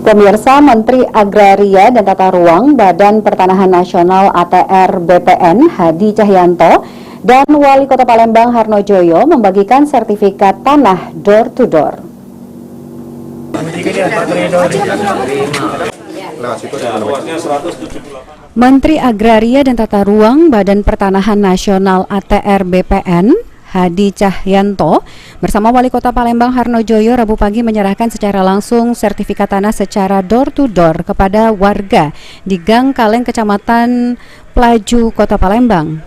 Pemirsa, Menteri Agraria dan Tata Ruang Badan Pertanahan Nasional ATR BPN Hadi Cahyanto dan Wali Kota Palembang Harnojoyo membagikan sertifikat tanah door to door. Menteri Agraria dan Tata Ruang Badan Pertanahan Nasional ATR BPN Hadi Cahyanto bersama Wali Kota Palembang Harnojoyo Rabu pagi menyerahkan secara langsung sertifikat tanah secara door to door kepada warga di Gang Kaleng, Kecamatan Pelaju, Kota Palembang.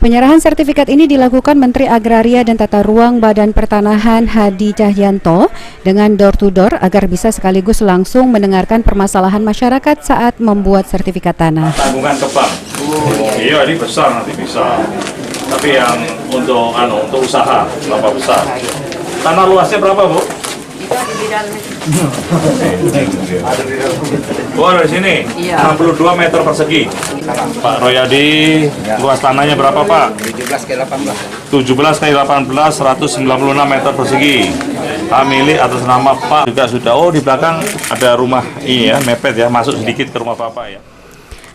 Penyerahan sertifikat ini dilakukan Menteri Agraria dan Tata Ruang Badan Pertanahan Hadi Cahyanto dengan door to door agar bisa sekaligus langsung mendengarkan permasalahan masyarakat saat membuat sertifikat tanah. Tanggungan ke bank. Iya, ini besar nanti bisa. Tapi yang untuk usaha berapa besar? Tanah luasnya berapa, Bu? Itu ada di dalam. Bu, ada di sini? Iya. 62 meter persegi. Pak Royadi, luas tanahnya berapa, Pak? 17 kali 18, 196 meter persegi. Hak milik atas nama Pak juga sudah. Oh, di belakang ada rumah ini ya, mepet ya, masuk sedikit ke rumah Bapak ya.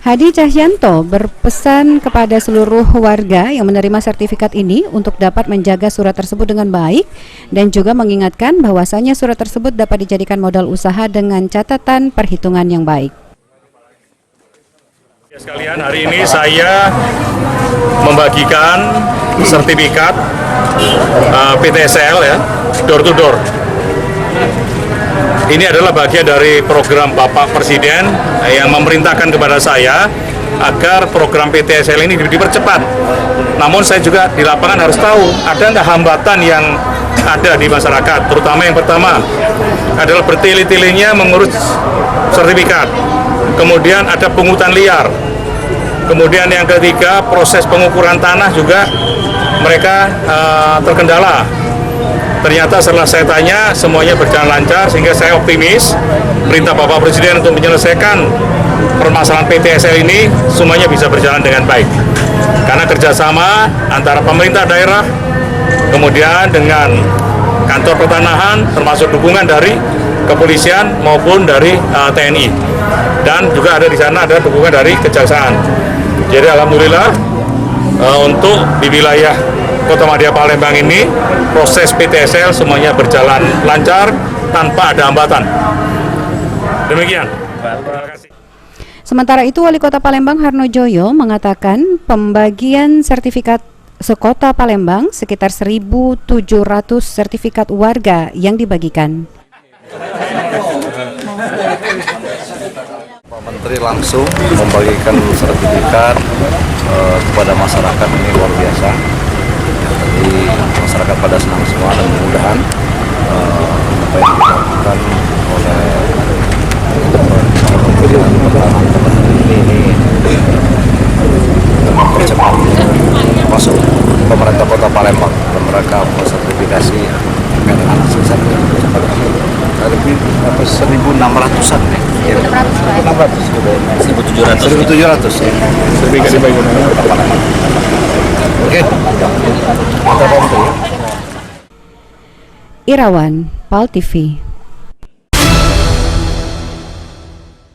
Hadi Cahyanto berpesan kepada seluruh warga yang menerima sertifikat ini untuk dapat menjaga surat tersebut dengan baik dan juga mengingatkan bahwasanya surat tersebut dapat dijadikan modal usaha dengan catatan perhitungan yang baik. Ya, sekalian, hari ini saya membagikan sertifikat PTSL ya, door to door. Ini adalah bagian dari program Bapak Presiden yang memerintahkan kepada saya agar program PTSL ini dipercepat. Namun saya juga di lapangan harus tahu ada nggak hambatan yang ada di masyarakat. Terutama yang pertama adalah bertele-telenya mengurus sertifikat. Kemudian ada pungutan liar. Kemudian yang ketiga proses pengukuran tanah juga mereka terkendala. Ternyata setelah saya tanya semuanya berjalan lancar sehingga saya optimis perintah Bapak Presiden untuk menyelesaikan permasalahan PTSL ini semuanya bisa berjalan dengan baik. Karena kerjasama antara pemerintah daerah kemudian dengan kantor pertanahan termasuk dukungan dari kepolisian maupun dari TNI dan juga ada di sana ada dukungan dari kejaksaan. Jadi alhamdulillah untuk di wilayah Kota Madya Palembang ini proses PTSL semuanya berjalan lancar tanpa ada hambatan. Demikian. Terima kasih. Sementara itu Wali Kota Palembang Harnojoyo mengatakan pembagian sertifikat sekota Palembang sekitar 1.700 sertifikat warga yang dibagikan. Pak Menteri langsung membagikan sertifikat kepada masyarakat, ini luar biasa. Jadi masyarakat pada senang semua dan mudah-mudahan apa yang dilakukan oleh Kementerian Pertanian ini mempercepat masuk pemerintah Kota Palembang dan mereka sertifikasi dengan sukses lebih 1.600-an ya. 1.700 ya. Sertifikat dibagi Kota Palembang. Oke. Irawan, PAL TV.